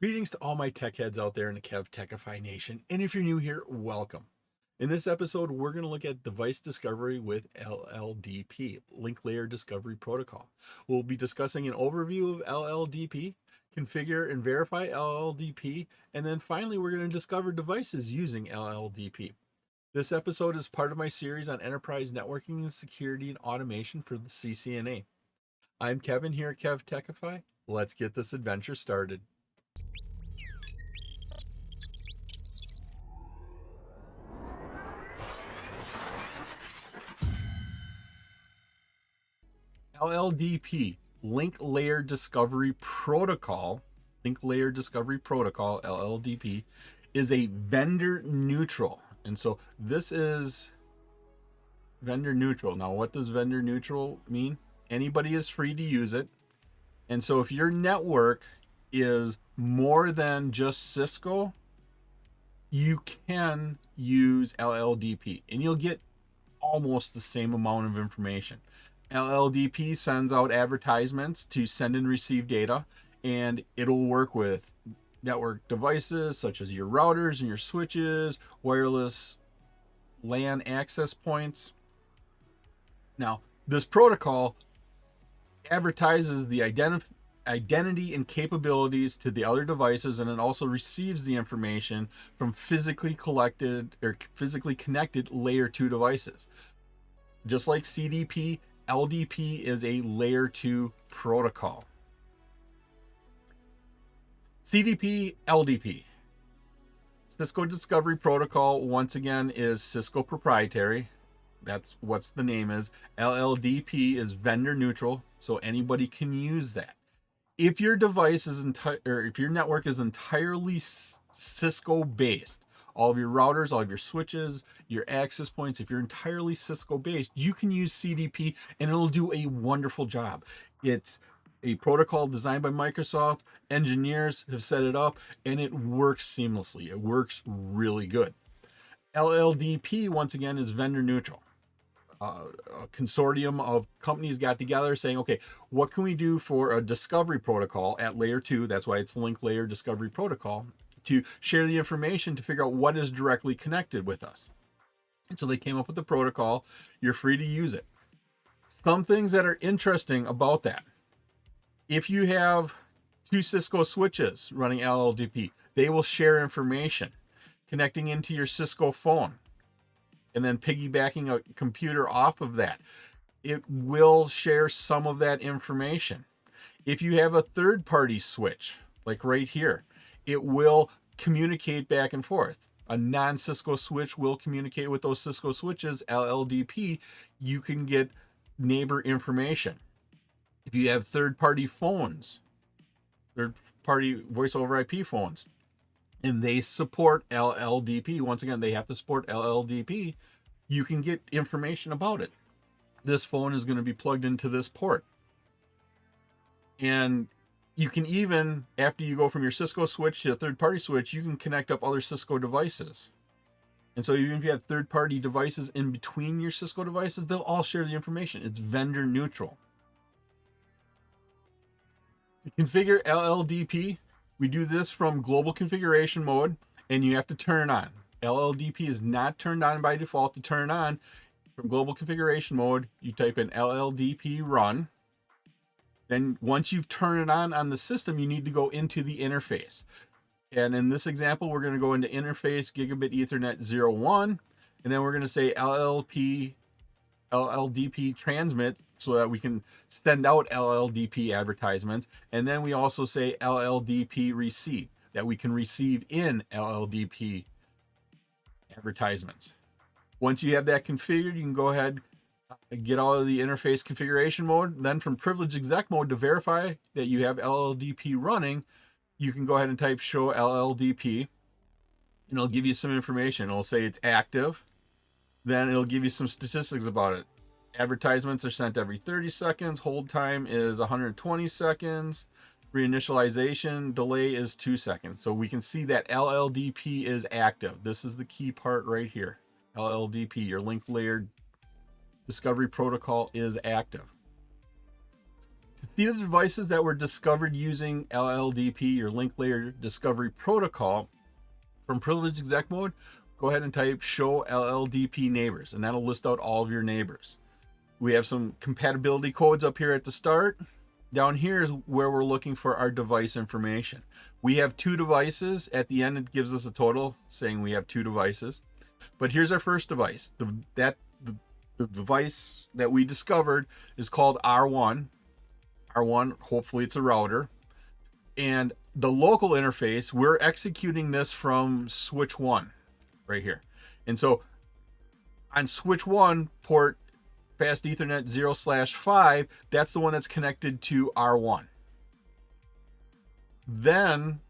Greetings to all my tech heads out there in the KevTechify nation. And if you're new here, welcome. In this episode, we're going to look at device discovery with LLDP, Link Layer Discovery Protocol. We'll be discussing an overview of LLDP, configure and verify LLDP, and then finally, we're going to discover devices using LLDP. This episode is part of my series on enterprise networking and security and automation for the CCNA. I'm Kevin here at KevTechify. Let's get this adventure started. LLDP, Link Layer Discovery Protocol, LLDP, is a vendor neutral. And so this is vendor neutral. Now, what does vendor neutral mean? Anybody is free to use it. And so if your network is more than just Cisco, you can use LLDP and you'll get almost the same amount of information. LLDP sends out advertisements to send and receive data, and it'll work with network devices such as your routers and your switches, wireless LAN access points. Now, this protocol advertises the identity and capabilities to the other devices, and it also receives the information from physically connected layer 2 devices. Just like CDP, LDP is a layer 2 protocol. CDP, LDP. Cisco Discovery Protocol, once again, is Cisco proprietary. That's what the name is. LLDP is vendor neutral, so anybody can use that. If your device is if your network is entirely Cisco based, all of your routers, all of your switches, your access points, if you're entirely Cisco based, you can use CDP and it'll do a wonderful job. It's a protocol designed by Microsoft. Engineers have set it up and it works seamlessly. It works really good. LLDP, once again, is vendor neutral. A consortium of companies got together saying, okay, what can we do for a discovery protocol at layer 2? That's why it's Link Layer Discovery Protocol, to share the information to figure out what is directly connected with us. And so they came up with the protocol. You're free to use it. Some things that are interesting about that. If you have 2 Cisco switches running LLDP, they will share information connecting into your Cisco phone and then piggybacking a computer off of that. It will share some of that information. If you have a third-party switch, like right here, it will communicate back and forth. A non-Cisco switch will communicate with those Cisco switches. LLDP, you can get neighbor information. If you have third-party phones, third-party voice over IP phones, and they support LLDP, once again, they have to support LLDP, you can get information about it. This phone is going to be plugged into this port. And you can even, after you go from your Cisco switch to a third-party switch, you can connect up other Cisco devices. And so even if you have third-party devices in between your Cisco devices, they'll all share the information. It's vendor neutral. To configure LLDP, we do this from global configuration mode, and you have to turn it on. LLDP is not turned on by default. To turn it on from global configuration mode, you type in LLDP run. Then once you've turned it on the system, you need to go into the interface. And in this example, we're going to go into interface gigabit Ethernet 01, and then we're going to say LLDP transmit so that we can send out LLDP advertisements. And then we also say LLDP receive, that we can receive in LLDP advertisements. Once you have that configured, you can go ahead and get all of the interface configuration mode. Then from privilege exec mode, to verify that you have LLDP running, you can go ahead and type show LLDP, and it'll give you some information. It'll say it's active. Then it'll give you some statistics about it. Advertisements are sent every 30 seconds. Hold time is 120 seconds. Reinitialization delay is 2 seconds. So we can see that LLDP is active. This is the key part right here. LLDP, your link layer discovery protocol, is active. To see the devices that were discovered using LLDP, your link layer discovery protocol, from privileged exec mode, go ahead and type show LLDP neighbors, and that'll list out all of your neighbors. We have some compatibility codes up here at the start. Down here is where we're looking for our device information. We have 2 devices. At the end, it gives us a total saying we have 2 devices. But here's our first device. The device that we discovered is called R1. R1, hopefully it's a router. And the local interface, we're executing this from switch 1 right here. And so on switch 1, port Fast Ethernet 0/5, that's the one that's connected to R1. Then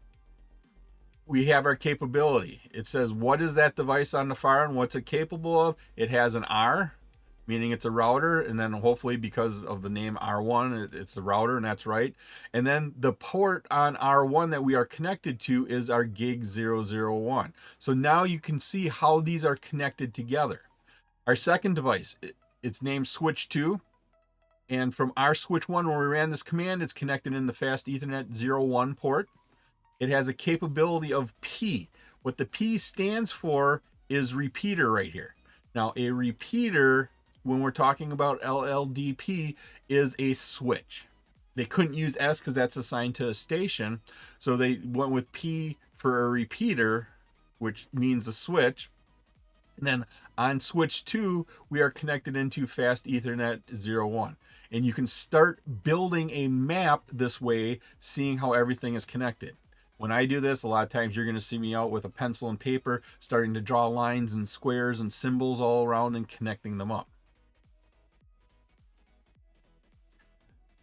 we have our capability. It says, what is that device on the far end? What's it capable of? It has an R, meaning it's a router. And then hopefully because of the name R1, it's the router, and that's right. And then the port on R1 that we are connected to is our gig 001. So now you can see how these are connected together. Our second device, it's named switch 2. And from our switch 1, when we ran this command, it's connected in the Fast Ethernet 01 port. It has a capability of P. What the P stands for is repeater right here. Now, a repeater, when we're talking about LLDP, is a switch. They couldn't use S because that's assigned to a station. So they went with P for a repeater, which means a switch. And then on switch 2, we are connected into Fast Ethernet 01. And you can start building a map this way, seeing how everything is connected. When I do this, a lot of times you're going to see me out with a pencil and paper, starting to draw lines and squares and symbols all around and connecting them up.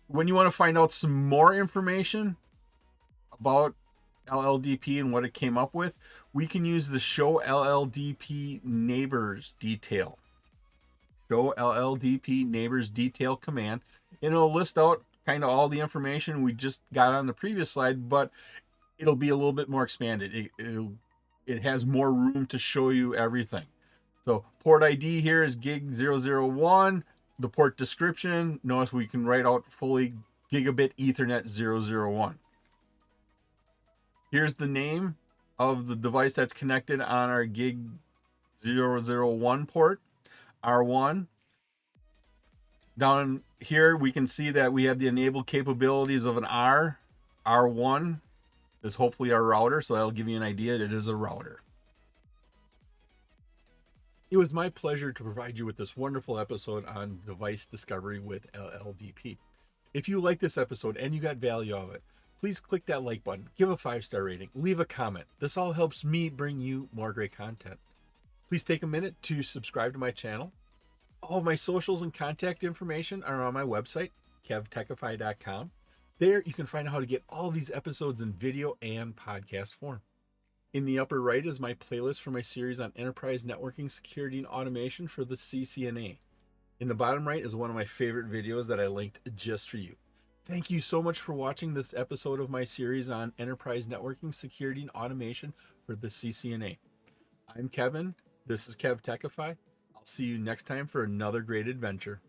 When you want to find out some more information about LLDP and what it came up with, we can use the show LLDP neighbors detail. Show LLDP neighbors detail command. And it'll list out kind of all the information we just got on the previous slide, but it'll be a little bit more expanded. It has more room to show you everything. So port ID here is gig 001. The port description, notice we can write out fully gigabit Ethernet 001. Here's the name of the device that's connected on our gig 001 port, R1. Down here, we can see that we have the enabled capabilities of an R. R1 is hopefully our router, so that'll give you an idea that it is a router. It was my pleasure to provide you with this wonderful episode on device discovery with LLDP. If you like this episode and you got value out of it, please click that like button, give a 5-star rating, leave a comment. This all helps me bring you more great content. Please take a minute to subscribe to my channel. All of my socials and contact information are on my website, KevTechify.com. There you can find out how to get all of these episodes in video and podcast form. In the upper right is my playlist for my series on enterprise networking, security, and automation for the CCNA. In the bottom right is one of my favorite videos that I linked just for you. Thank you so much for watching this episode of my series on enterprise networking, security, and automation for the CCNA. I'm Kevin. This is KevTechify. I'll see you next time for another great adventure.